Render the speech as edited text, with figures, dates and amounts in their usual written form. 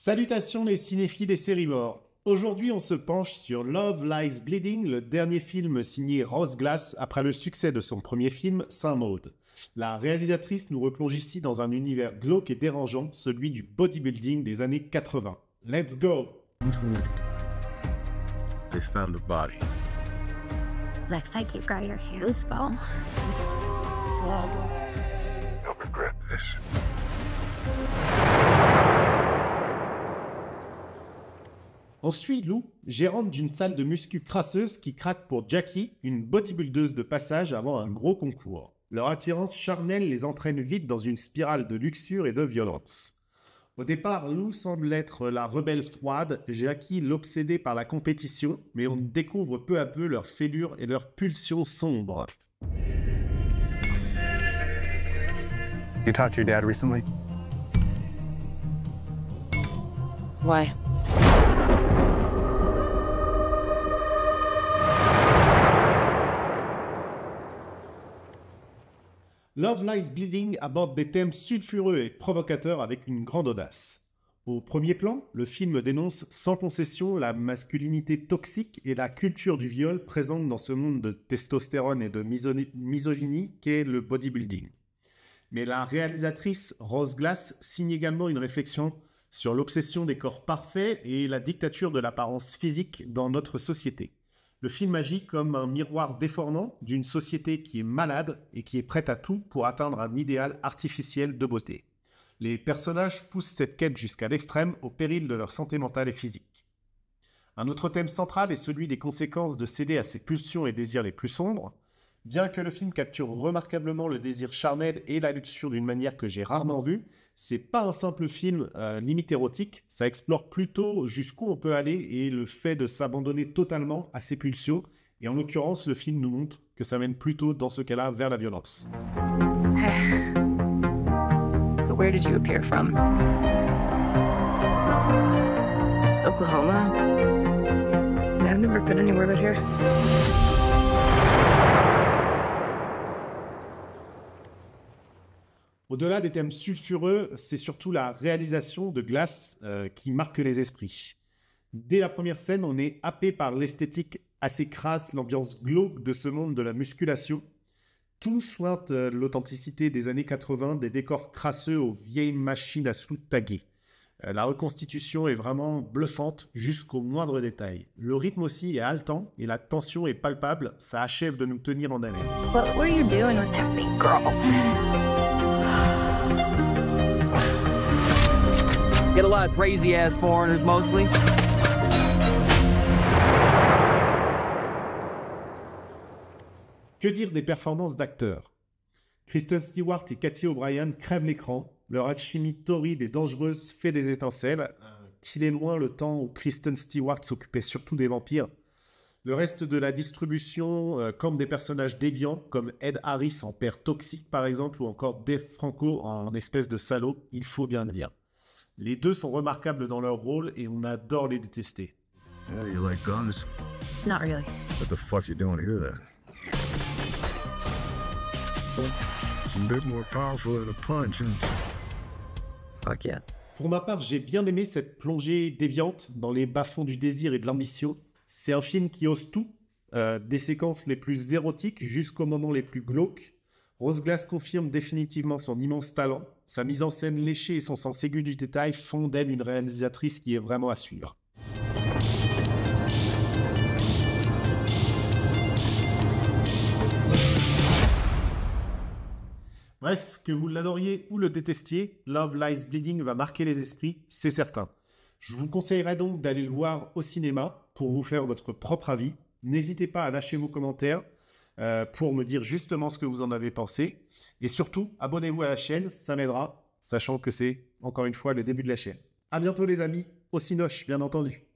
Salutations les cinéphiles et sérivores. Aujourd'hui, on se penche sur Love Lies Bleeding, le dernier film signé Rose Glass après le succès de son premier film, Saint Maud. La réalisatrice nous replonge ici dans un univers glauque et dérangeant, celui du bodybuilding des années 80. Let's go! They found a body. Looks like you've got your hands full. You'll regret this. On suit Lou, gérante d'une salle de muscu crasseuse qui craque pour Jackie, une bodybuildeuse de passage avant un gros concours. Leur attirance charnelle les entraîne vite dans une spirale de luxure et de violence. Au départ, Lou semble être la rebelle froide, Jackie l'obsédée par la compétition, mais on découvre peu à peu leurs fêlures et leurs pulsions sombres. You talked to your dad recently? Why? Love Lies Bleeding aborde des thèmes sulfureux et provocateurs avec une grande audace. Au premier plan, le film dénonce sans concession la masculinité toxique et la culture du viol présente dans ce monde de testostérone et de misogynie qu'est le bodybuilding. Mais la réalisatrice Rose Glass signe également une réflexion sur l'obsession des corps parfaits et la dictature de l'apparence physique dans notre société. Le film agit comme un miroir déformant d'une société qui est malade et qui est prête à tout pour atteindre un idéal artificiel de beauté. Les personnages poussent cette quête jusqu'à l'extrême au péril de leur santé mentale et physique. Un autre thème central est celui des conséquences de céder à ses pulsions et désirs les plus sombres. Bien que le film capture remarquablement le désir charnel et la luxure d'une manière que j'ai rarement vue, c'est pas un simple film limite érotique, ça explore plutôt jusqu'où on peut aller et le fait de s'abandonner totalement à ses pulsions. Et en l'occurrence, le film nous montre que ça mène plutôt dans ce cas-là vers la violence. So where did you appear from? Oklahoma? I've never been anywhere but here. Au-delà des thèmes sulfureux, c'est surtout la réalisation de Glass qui marque les esprits. Dès la première scène, on est happé par l'esthétique assez crasse, l'ambiance glauque de ce monde de la musculation. Tout sointe l'authenticité des années 80, des décors crasseux aux vieilles machines à sous taguer. La reconstitution est vraiment bluffante jusqu'au moindre détail. Le rythme aussi est haletant et la tension est palpable, ça achève de nous tenir en haleine. What were you doing with that big girl? Get a lot of crazy-ass foreigners, mostly. Que dire des performances d'acteurs? Kristen Stewart et Cathy O'Brien crèvent l'écran. Leur alchimie torride et dangereuse fait des étincelles. Qu'il est loin le temps où Kristen Stewart s'occupait surtout des vampires. Le reste de la distribution comme des personnages déviants, comme Ed Harris en père toxique par exemple, ou encore Dave Franco en espèce de salaud, il faut bien le dire. Les deux sont remarquables dans leur rôle et on adore les détester. Yeah, you like guns? Not really. What the fuck you doing here then? It's a bit more powerful than a punch. Fuck yeah. Pour ma part, j'ai bien aimé cette plongée déviante dans les bas-fonds du désir et de l'ambition. C'est un film qui ose tout, des séquences les plus érotiques jusqu'aux moments les plus glauques. Rose Glass confirme définitivement son immense talent. Sa mise en scène léchée et son sens aigu du détail font d'elle une réalisatrice qui est vraiment à suivre. Bref, que vous l'adoriez ou le détestiez, Love Lies Bleeding va marquer les esprits, c'est certain. Je vous conseillerais donc d'aller le voir au cinéma pour vous faire votre propre avis. N'hésitez pas à lâcher vos commentaires pour me dire justement ce que vous en avez pensé. Et surtout, abonnez-vous à la chaîne, ça m'aidera, sachant que c'est, encore une fois, le début de la chaîne. À bientôt les amis, au Cinoche, bien entendu.